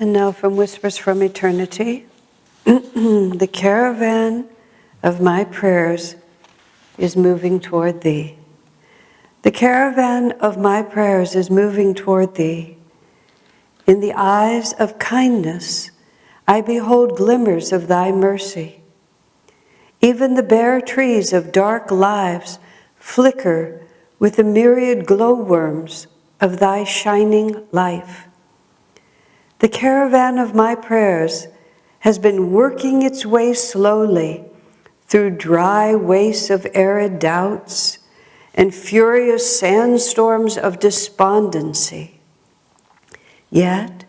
And now from Whispers from Eternity, the caravan of my prayers is moving toward thee. The caravan of my prayers is moving toward thee. In the eyes of kindness, I behold glimmers of thy mercy. Even the bare trees of dark lives flicker with the myriad glowworms of thy shining life. The caravan of my prayers has been working its way slowly through dry wastes of arid doubts and furious sandstorms of despondency. Yet,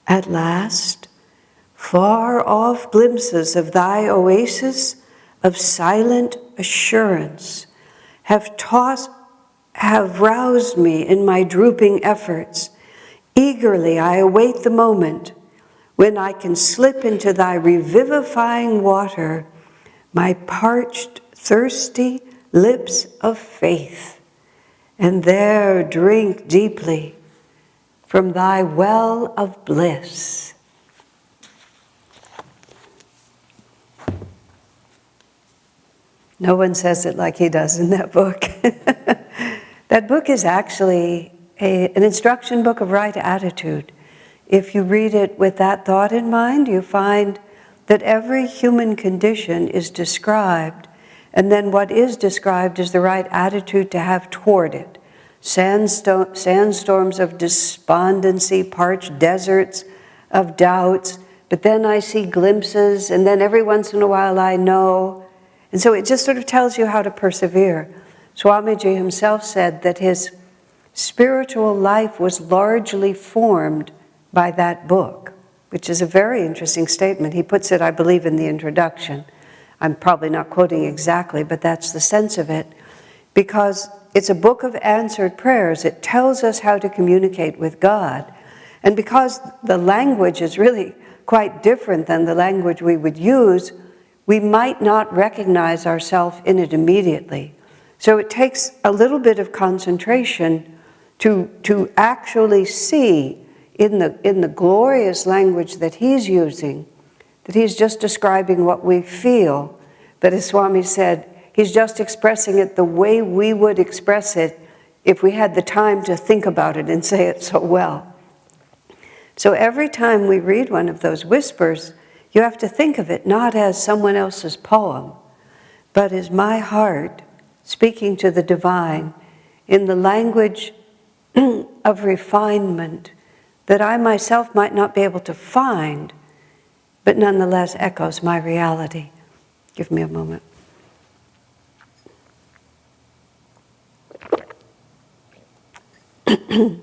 at last, far-off glimpses of thy oasis of silent assurance have roused me in my drooping efforts. Eagerly I await the moment when I can slip into thy revivifying water my parched, thirsty lips of faith, and there drink deeply from thy well of bliss. No one says it like he does in that book. That book is actually an instruction book of right attitude. If you read it with that thought in mind, you find that every human condition is described, and then what is described is the right attitude to have toward it. Sandstorms of despondency, parched deserts of doubts, but then I see glimpses, and then every once in a while I know. And so it just sort of tells you how to persevere. Swamiji himself said that his spiritual life was largely formed by that book, which is a very interesting statement. He puts it, I believe, in the introduction. I'm probably not quoting exactly, but that's the sense of it. Because it's a book of answered prayers. It tells us how to communicate with God. And because the language is really quite different than the language we would use, we might not recognize ourselves in it immediately. So it takes a little bit of concentration to actually see in the glorious language that he's using, that he's just describing what we feel. But as Swami said, he's just expressing it the way we would express it if we had the time to think about it and say it so well. So every time we read one of those whispers, you have to think of it not as someone else's poem, but as my heart speaking to the divine in the language of refinement that I myself might not be able to find, but nonetheless echoes my reality. Give me a moment. The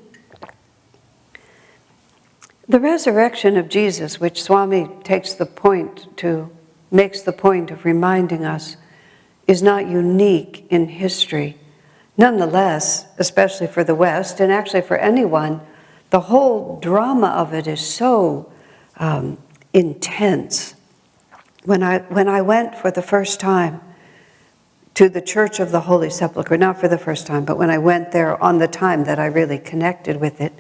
resurrection of Jesus, which Swami makes the point of reminding us, is not unique in history. Nonetheless, especially for the West, and actually for anyone, the whole drama of it is so intense. When I went for the first time to the Church of the Holy Sepulchre, not for the first time, but when I went there on the time that I really connected with it,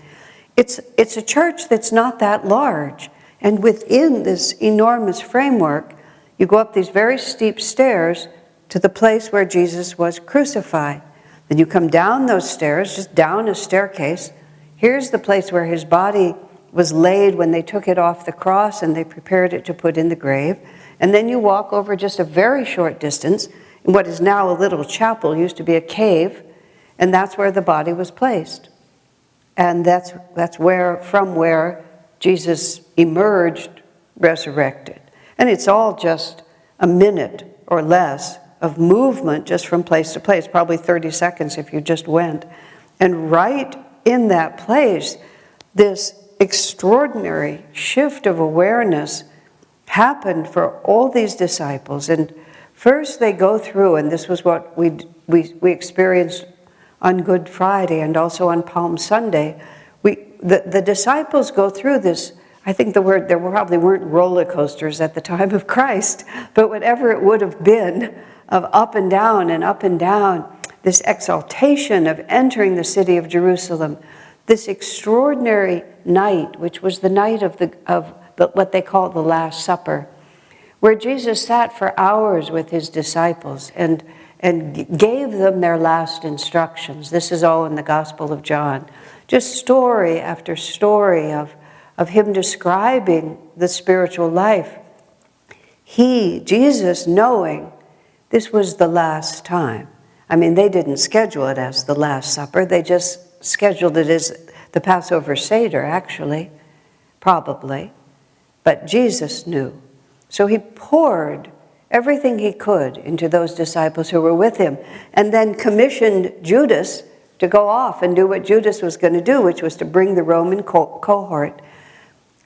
it's a church that's not that large. And within this enormous framework, you go up these very steep stairs to the place where Jesus was crucified. Then you come down those stairs, just down a staircase. Here's the place where his body was laid when they took it off the cross and they prepared it to put in the grave. And then you walk over just a very short distance in what is now a little chapel, used to be a cave, and that's where the body was placed. And that's from where Jesus emerged resurrected. And it's all just a minute or less of movement just from place to place, probably 30 seconds if you just went. And right in that place, this extraordinary shift of awareness happened for all these disciples. And first they go through, and this was what we experienced on Good Friday and also on Palm Sunday. The disciples go through this. I think there probably weren't roller coasters at the time of Christ, but whatever it would have been of up and down, this exaltation of entering the city of Jerusalem, this extraordinary night, which was the night of what they call the Last Supper, where Jesus sat for hours with his disciples and gave them their last instructions. This is all in the Gospel of John. Just story after story of him describing the spiritual life. Jesus, knowing this was the last time. I mean, they didn't schedule it as the Last Supper. They just scheduled it as the Passover Seder, actually, probably. But Jesus knew. So he poured everything he could into those disciples who were with him, and then commissioned Judas to go off and do what Judas was going to do, which was to bring the Roman cohort.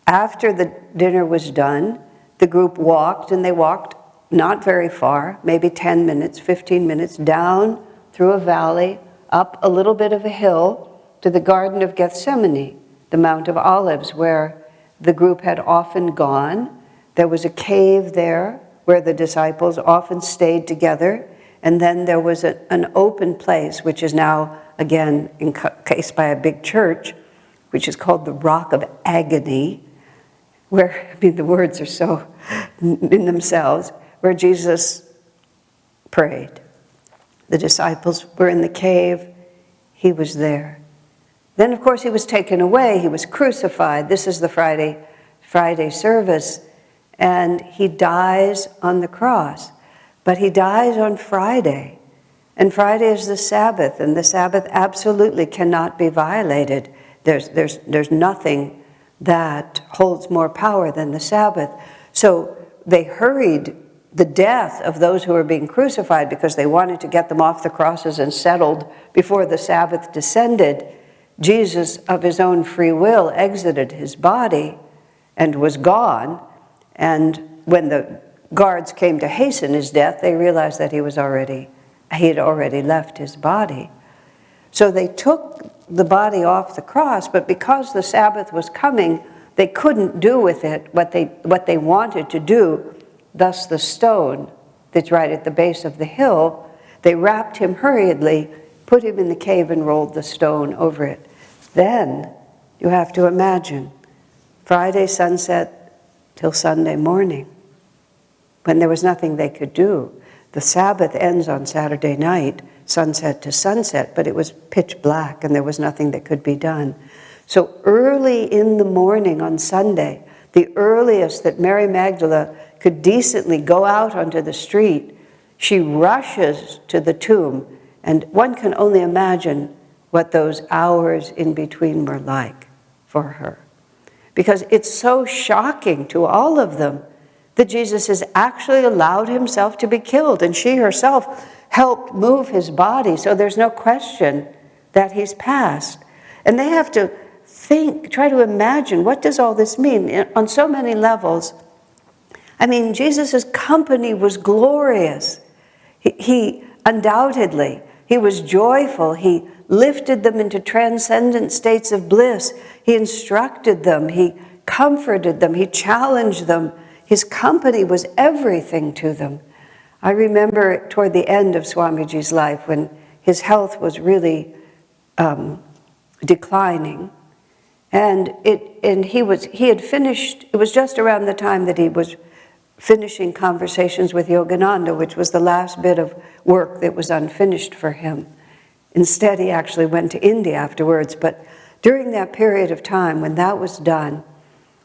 After the dinner was done, the group walked, and they walked not very far, maybe 10 minutes, 15 minutes, down through a valley, up a little bit of a hill to the Garden of Gethsemane, the Mount of Olives, where the group had often gone. There was a cave there where the disciples often stayed together, and then there was an open place, which is now, again, encased by a big church, which is called the Rock of Agony, where, I mean, the words are so in themselves, where Jesus prayed. The disciples were in the cave. He was there. Then, of course, he was taken away. He was crucified. This is the Friday service. And he dies on the cross. But he dies on Friday. And Friday is the Sabbath. And the Sabbath absolutely cannot be violated. There's nothing that holds more power than the Sabbath. So they hurried the death of those who were being crucified because they wanted to get them off the crosses and settled before the Sabbath descended. Jesus, of his own free will, exited his body and was gone. And when the guards came to hasten his death, they realized that he had already left his body. So they took the body off the cross, but because the Sabbath was coming, they couldn't do with it what they wanted to do. Thus the stone that's right at the base of the hill, they wrapped him hurriedly, put him in the cave, and rolled the stone over it. Then you have to imagine Friday sunset till Sunday morning, when there was nothing they could do. The Sabbath ends on Saturday night, sunset to sunset, but it was pitch black and there was nothing that could be done. So early in the morning on Sunday, the earliest that Mary Magdalene could decently go out onto the street, she rushes to the tomb, and one can only imagine what those hours in between were like for her. Because it's so shocking to all of them that Jesus has actually allowed himself to be killed, and she herself helped move his body, so there's no question that he's passed. And they have to try to imagine, what does all this mean? On so many levels, I mean, Jesus' company was glorious. He undoubtedly, he was joyful. He lifted them into transcendent states of bliss. He instructed them. He comforted them. He challenged them. His company was everything to them. I remember toward the end of Swamiji's life, when his health was really declining, and he had finished. It was just around the time that he was finishing Conversations with Yogananda, which was the last bit of work that was unfinished for him. Instead, he actually went to India afterwards. But during that period of time when that was done,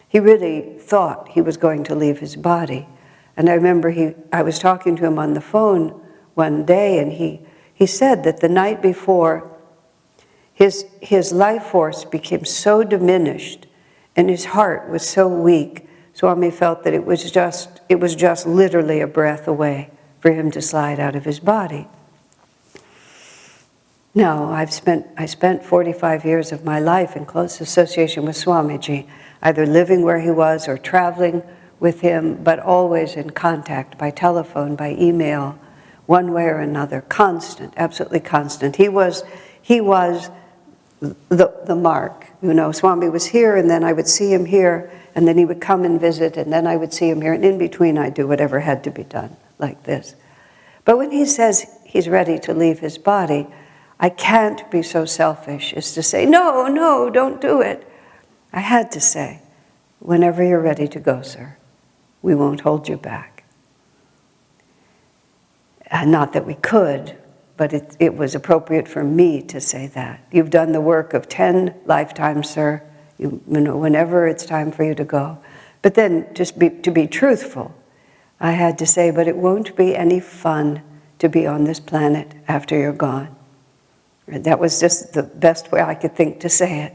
he really thought he was going to leave his body. And I remember I was talking to him on the phone one day, and he said that the night before, his life force became so diminished and his heart was so weak, Swami felt that it was just literally a breath away for him to slide out of his body. Now, I spent 45 years of my life in close association with Swamiji, either living where he was or traveling with him, but always in contact by telephone, by email, one way or another, constant, absolutely constant. He was the mark. You know, Swami was here, and then I would see him here, and then he would come and visit, and then I would see him here, and in between I'd do whatever had to be done, like this. But when he says he's ready to leave his body, I can't be so selfish as to say, no, no, don't do it. I had to say, whenever you're ready to go, sir, we won't hold you back. Not that we could, but it was appropriate for me to say that. You've done the work of 10 lifetimes, sir. You know, whenever it's time for you to go. But then, to be truthful, I had to say, but it won't be any fun to be on this planet after you're gone. And that was just the best way I could think to say it.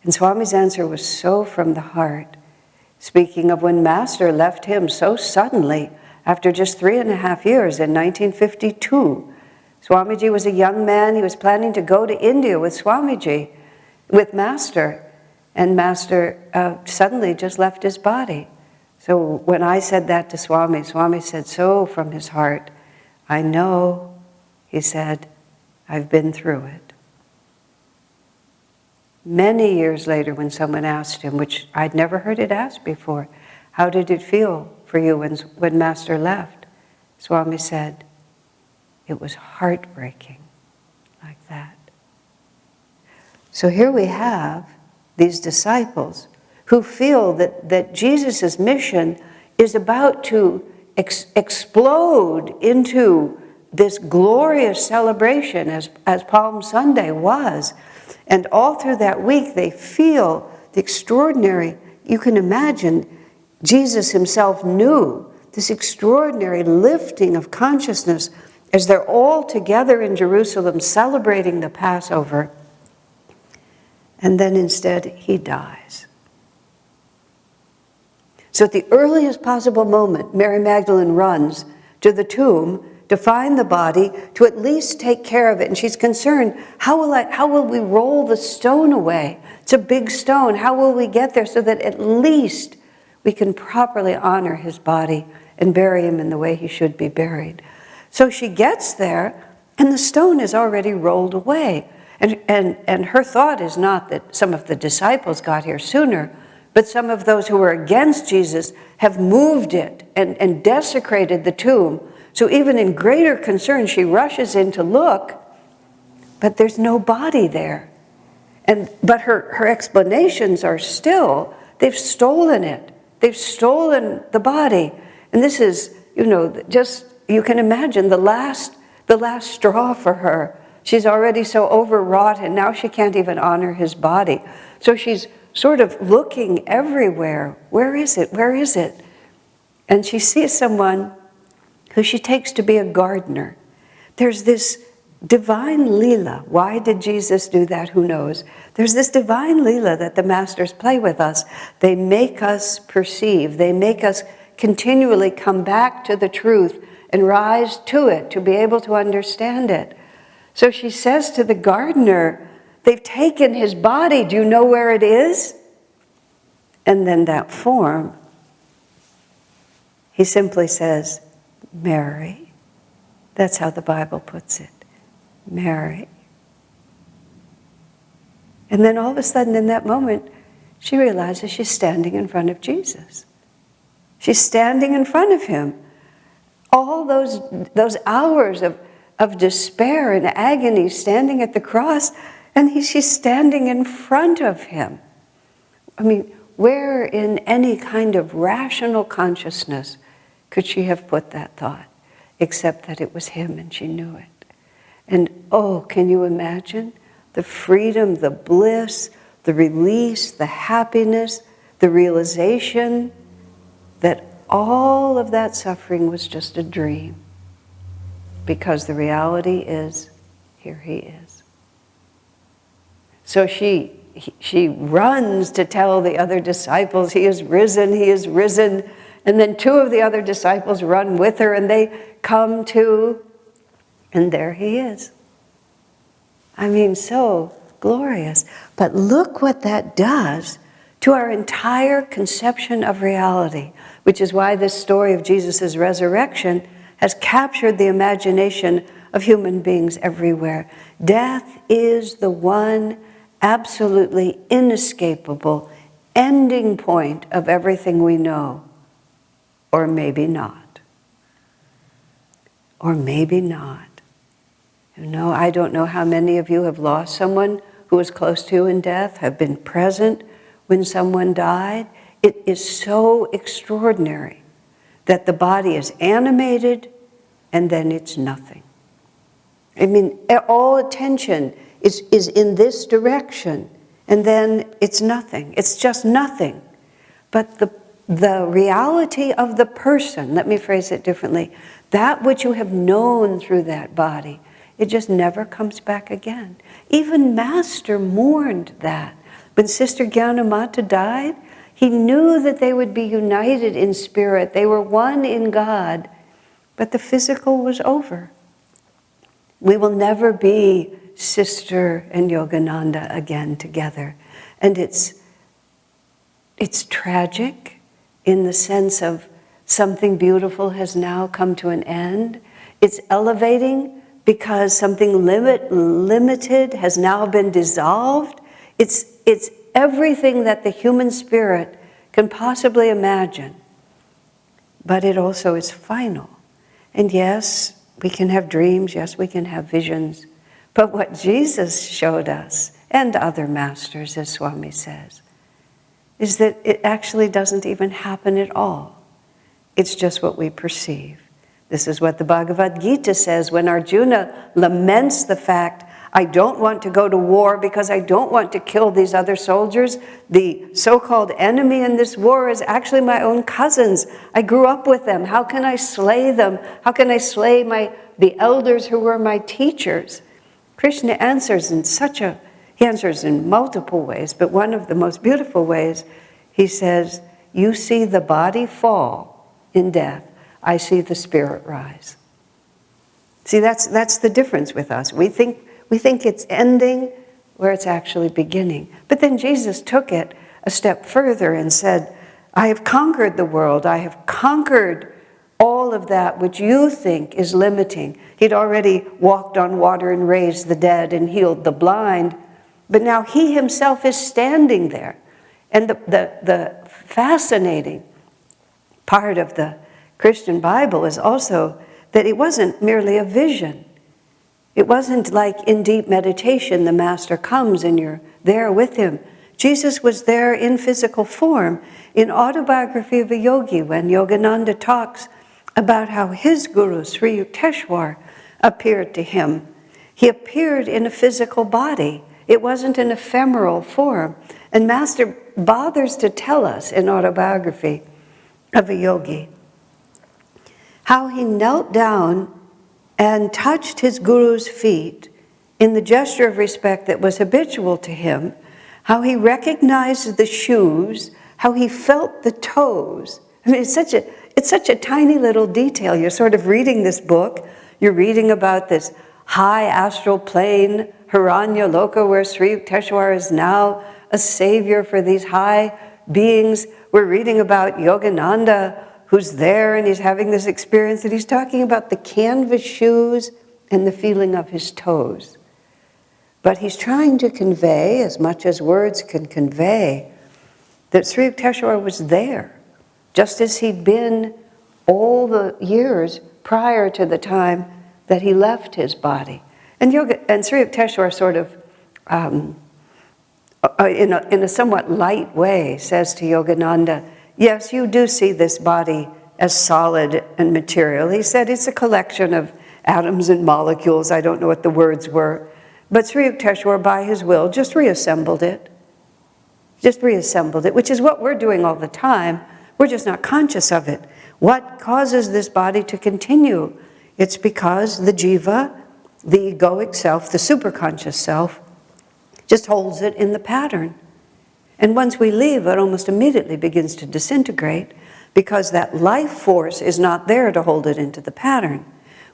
And Swami's answer was so from the heart, speaking of when Master left him so suddenly after just 3.5 years in 1952. Swamiji was a young man. He was planning to go to India with Swamiji, with Master. And Master suddenly just left his body. So when I said that to Swami, Swami said so from his heart, I know, he said, I've been through it. Many years later, when someone asked him, which I'd never heard it asked before, how did it feel for you when Master left? Swami said, it was heartbreaking, like that. So here we have these disciples who feel that Jesus' mission is about to explode into this glorious celebration as Palm Sunday was. And all through that week they feel the extraordinary, you can imagine, Jesus himself knew this extraordinary lifting of consciousness as they're all together in Jerusalem celebrating the Passover. And then instead he dies. So at the earliest possible moment, Mary Magdalene runs to the tomb to find the body, to at least take care of it. And she's concerned, how will we roll the stone away? It's a big stone. How will we get there so that at least we can properly honor his body and bury him in the way he should be buried? So she gets there, and the stone is already rolled away. And her thought is not that some of the disciples got here sooner, but some of those who were against Jesus have moved it and desecrated the tomb. So even in greater concern, she rushes in to look, but there's no body there. But her explanations are still, they've stolen it. They've stolen the body. And this is, just, you can imagine the last straw for her. She's already so overwrought, and now she can't even honor his body. So she's sort of looking everywhere. Where is it? Where is it? And she sees someone who she takes to be a gardener. There's this divine Leela. Why did Jesus do that? Who knows? There's this divine Leela that the masters play with us. They make us perceive. They make us continually come back to the truth and rise to it to be able to understand it. So she says to the gardener, they've taken his body. Do you know where it is? And then that form, he simply says, Mary. That's how the Bible puts it. Mary. And then all of a sudden in that moment, she realizes she's standing in front of Jesus. She's standing in front of him. All those hours of despair and agony standing at the cross, and she's standing in front of him. I mean, where in any kind of rational consciousness could she have put that thought, except that it was him and she knew it? And oh, can you imagine the freedom, the bliss, the release, the happiness, the realization that all of that suffering was just a dream, because the reality is, here he is. So she runs to tell the other disciples, he is risen, he is risen. And then 2 of the other disciples run with her, and they come to, and there he is. I mean, so glorious. But look what that does to our entire conception of reality, which is why this story of Jesus' resurrection has captured the imagination of human beings everywhere. Death is the one absolutely inescapable ending point of everything we know. Or maybe not. Or maybe not. I don't know how many of you have lost someone who was close to you in death, have been present when someone died. It is so extraordinary that the body is animated and then it's nothing. I mean, all attention is in this direction, and then it's nothing. It's just nothing. But the reality of the person, let me phrase it differently, that which you have known through that body, it just never comes back again. Even Master mourned that. When Sister Gyanamata died, he knew that they would be united in spirit. They were one in God, but the physical was over. We will never be Sister and Yogananda again together. And it's tragic in the sense of something beautiful has now come to an end. It's elevating because something limited has now been dissolved. It's everything that the human spirit can possibly imagine. But it also is final. And yes, we can have dreams, yes, we can have visions. But what Jesus showed us, and other masters, as Swami says, is that it actually doesn't even happen at all. It's just what we perceive. This is what the Bhagavad Gita says when Arjuna laments the fact, I don't want to go to war because I don't want to kill these other soldiers. The so-called enemy in this war is actually my own cousins. I grew up with them. How can I slay them? How can I slay the elders who were my teachers? Krishna answers he answers in multiple ways, but one of the most beautiful ways, he says, you see the body fall in death. I see the spirit rise. See, that's the difference with us. We think it's ending where it's actually beginning. But then Jesus took it a step further and said, I have conquered the world. I have conquered all of that which you think is limiting. He'd already walked on water and raised the dead and healed the blind. But now he himself is standing there. And the fascinating part of the Christian Bible is also that it wasn't merely a vision. It wasn't like in deep meditation, the Master comes and you're there with him. Jesus was there in physical form. In Autobiography of a Yogi, when Yogananda talks about how his guru, Sri Yukteswar, appeared to him, he appeared in a physical body. It wasn't an ephemeral form. And Master bothers to tell us in Autobiography of a Yogi how he knelt down and touched his guru's feet in the gesture of respect that was habitual to him, how he recognized the shoes, how he felt the toes. I mean, it's such a tiny little detail. You're sort of reading this book, you're reading about this high astral plane, Hiranya Loka, where Sri Yukteswar is now a savior for these high beings. We're reading about Yogananda, who's there and he's having this experience, and he's talking about the canvas shoes and the feeling of his toes. But he's trying to convey, as much as words can convey, that Sri Yukteswar was there, just as he'd been all the years prior to the time that he left his body. And Sri Yukteswar sort of, in a somewhat light way, says to Yogananda, yes, you do see this body as solid and material. He said it's a collection of atoms and molecules. I don't know what the words were. But Sri Yukteswar, by his will, just reassembled it. Which is what we're doing all the time. We're just not conscious of it. What causes this body to continue? It's because the jiva, the egoic self, the superconscious self, just holds it in the pattern. And once we leave, it almost immediately begins to disintegrate because that life force is not there to hold it into the pattern.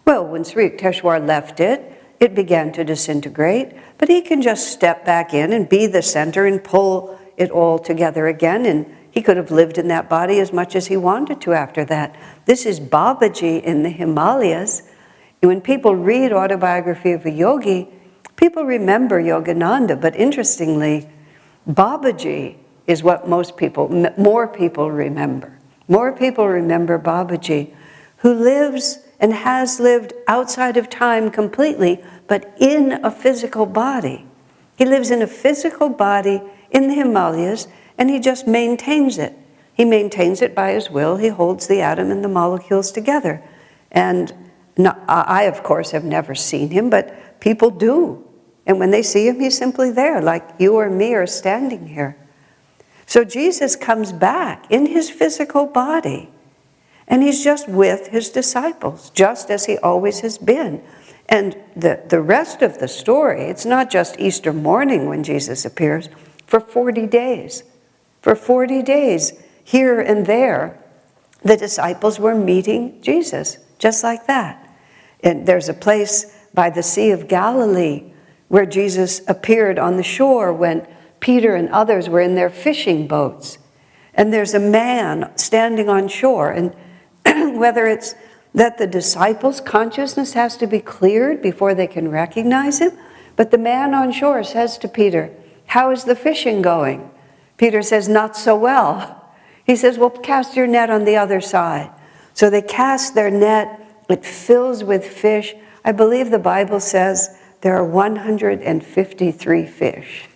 Well, when Sri Yukteswar left it, it began to disintegrate, but he can just step back in and be the center and pull it all together again, and he could have lived in that body as much as he wanted to after that. This is Babaji in the Himalayas. When people read Autobiography of a Yogi, people remember Yogananda, but interestingly, Babaji is what more people remember. More people remember Babaji, who lives and has lived outside of time completely, but in a physical body. He lives in a physical body in the Himalayas, and he just maintains it. He maintains it by his will. He holds the atom and the molecules together. And I, of course, have never seen him, but people do. And when they see him, he's simply there, like you or me are standing here. So Jesus comes back in his physical body, and he's just with his disciples, just as he always has been. And the rest of the story, it's not just Easter morning when Jesus appears. For 40 days, for 40 days, here and there, the disciples were meeting Jesus, just like that. And there's a place by the Sea of Galilee where Jesus appeared on the shore when Peter and others were in their fishing boats. And there's a man standing on shore, and whether it's that the disciples' consciousness has to be cleared before they can recognize him, but the man on shore says to Peter, "How is the fishing going?" Peter says, "Not so well." He says, "Well, cast your net on the other side." So they cast their net. It fills with fish. I believe the Bible says there are 153 fish.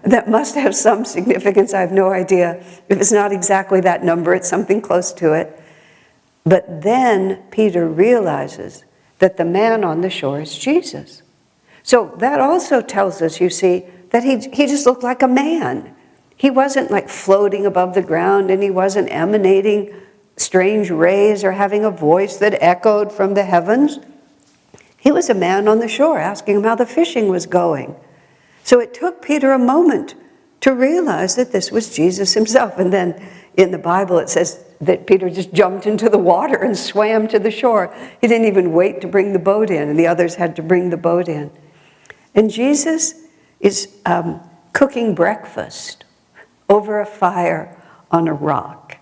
That must have some significance. I have no idea. If it's not exactly that number, it's something close to it. But then Peter realizes that the man on the shore is Jesus. So that also tells us, you see, that he just looked like a man. He wasn't like floating above the ground, and he wasn't emanating strange rays or having a voice that echoed from the heavens. He was a man on the shore asking him how the fishing was going. So it took Peter a moment to realize that this was Jesus himself. And then in the Bible it says that Peter just jumped into the water and swam to the shore. He didn't even wait to bring the boat in, and the others had to bring the boat in. And Jesus is cooking breakfast over a fire on a rock.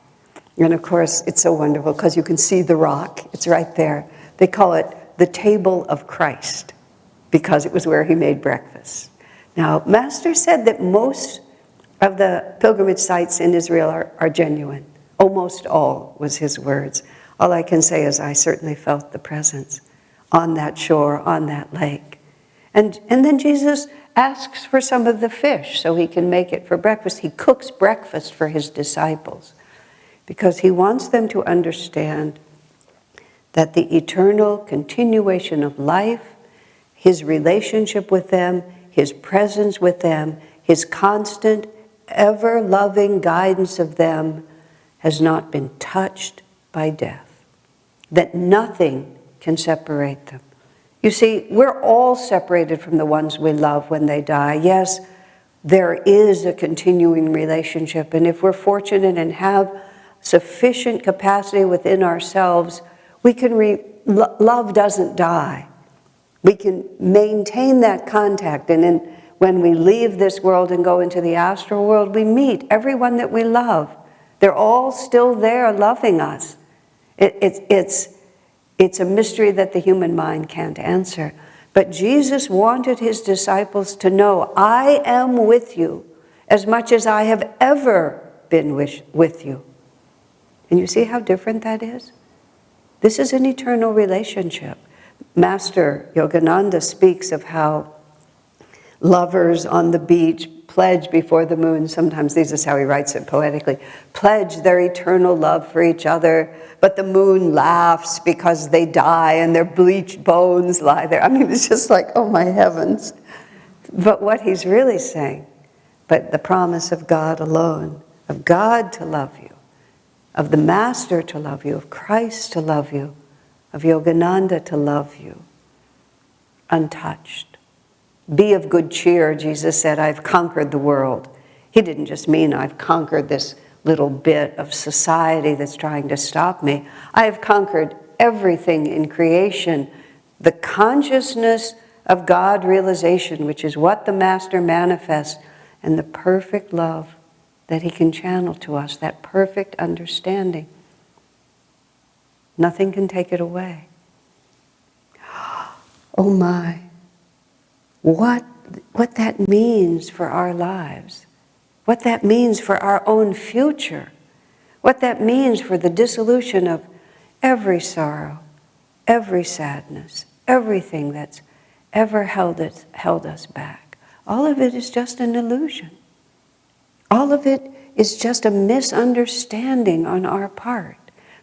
And of course, it's so wonderful because you can see the rock. It's right there. They call it the table of Christ because it was where he made breakfast. Now, Master said that most of the pilgrimage sites in Israel are genuine. Almost all was his words. All I can say is I certainly felt the presence on that shore, on that lake. And then Jesus asks for some of the fish so he can make it for breakfast. He cooks breakfast for his disciples because he wants them to understand that the eternal continuation of life, his relationship with them, his presence with them, his constant, ever-loving guidance of them has not been touched by death, that nothing can separate them. You see, we're all separated from the ones we love when they die. Yes, there is a continuing relationship, and if we're fortunate and have sufficient capacity within ourselves, we can love doesn't die. We can maintain that contact, and when we leave this world and go into the astral world, we meet everyone that we love. They're all still there loving us. It's a mystery that the human mind can't answer. But Jesus wanted his disciples to know, I am with you as much as I have ever been with you. And you see how different that is? This is an eternal relationship. Master Yogananda speaks of how lovers on the beach pledge before the moon, sometimes this is how he writes it poetically, pledge their eternal love for each other, but the moon laughs because they die and their bleached bones lie there. I mean, it's just like, oh my heavens. But what he's really saying, but the promise of God alone, of God to love you, of the Master to love you, of Christ to love you, of Yogananda to love you, untouched. Be of good cheer, Jesus said, I've conquered the world. He didn't just mean I've conquered this little bit of society that's trying to stop me. I have conquered everything in creation. The consciousness of God realization, which is what the Master manifests, and the perfect love that he can channel to us, that perfect understanding. Nothing can take it away. Oh my. What that means for our lives, what that means for our own future, what that means for the dissolution of every sorrow, every sadness, everything that's ever held us back. All of it is just an illusion. All of it is just a misunderstanding on our part.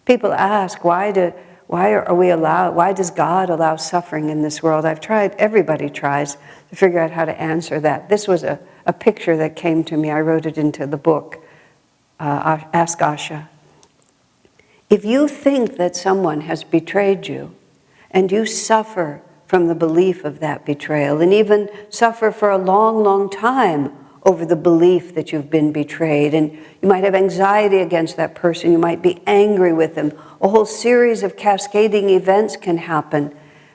People ask, why does God allow suffering in this world? Everybody tries to figure out how to answer that. This was a picture that came to me. I wrote it into the book, Ask Asha. If you think that someone has betrayed you, and you suffer from the belief of that betrayal, and even suffer for a long, long time over the belief that you've been betrayed, and you might have anxiety against that person, you might be angry with them, a whole series of cascading events can happen,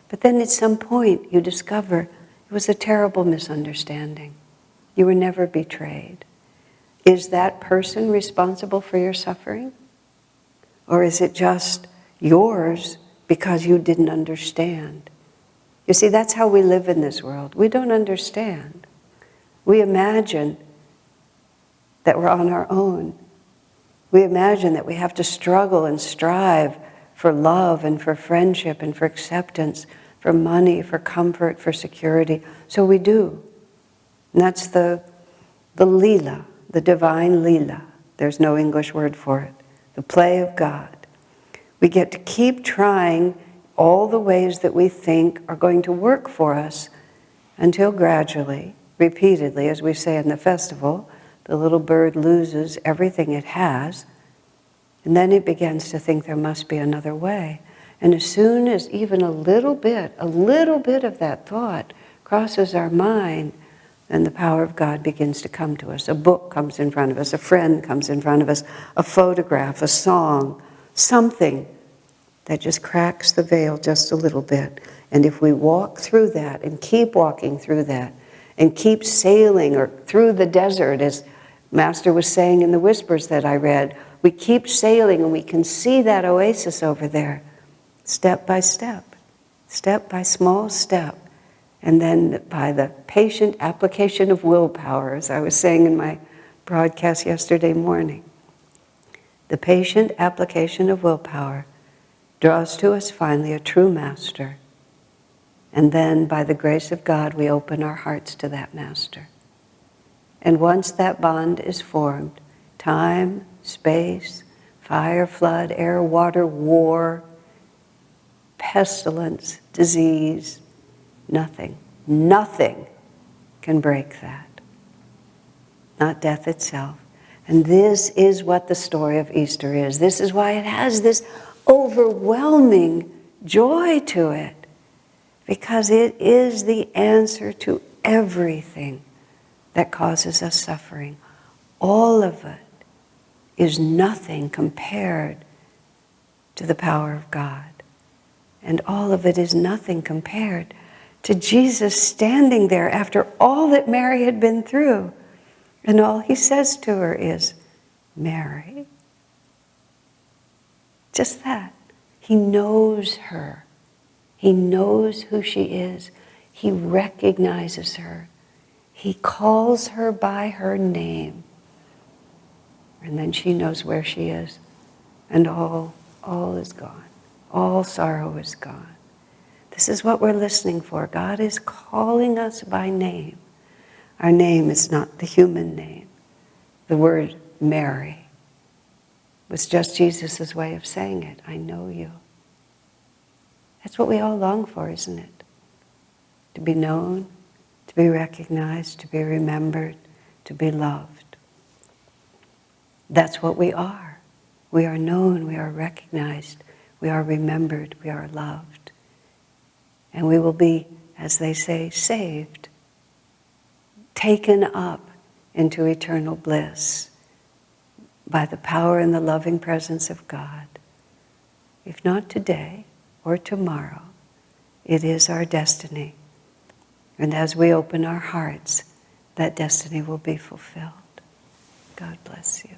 but then at some point you discover it was a terrible misunderstanding. You were never betrayed. Is that person responsible for your suffering? Or is it just yours because you didn't understand? You see, that's how we live in this world. We don't understand. We imagine that we're on our own. We imagine that we have to struggle and strive for love and for friendship and for acceptance, for money, for comfort, for security. So we do. And that's the Leela, the divine Leela. There's no English word for it. The play of God. We get to keep trying all the ways that we think are going to work for us until gradually, repeatedly, as we say in the festival, the little bird loses everything it has, and then it begins to think there must be another way. And as soon as even a little bit of that thought crosses our mind, then the power of God begins to come to us. A book comes in front of us, a friend comes in front of us, a photograph, a song, something that just cracks the veil just a little bit. And if we walk through that and keep walking through that and keep sailing or through the desert, as Master was saying in the Whispers that I read, we keep sailing and we can see that oasis over there, step by small step. And then by the patient application of willpower, as I was saying in my broadcast yesterday morning, the patient application of willpower draws to us finally a true master. And then by the grace of God, we open our hearts to that master. And once that bond is formed, time, space, fire, flood, air, water, war, pestilence, disease, nothing can break that. Not death itself. And this is what the story of Easter is. This is why it has this overwhelming joy to it. Because it is the answer to everything that causes us suffering. All of it is nothing compared to the power of God. And all of it is nothing compared to Jesus standing there after all that Mary had been through. And all he says to her is, Mary. Just that. He knows her. He knows who she is. He recognizes her. He calls her by her name. And then she knows where she is. And all is gone. All sorrow is gone. This is what we're listening for. God is calling us by name. Our name is not the human name. The word Mary was just Jesus' way of saying it. I know you. That's what we all long for, isn't it? To be known, to be recognized, to be remembered, to be loved. That's what we are. We are known, we are recognized, we are remembered, we are loved. And we will be, as they say, saved, taken up into eternal bliss by the power and the loving presence of God. If not today or tomorrow, it is our destiny. And as we open our hearts, that destiny will be fulfilled. God bless you.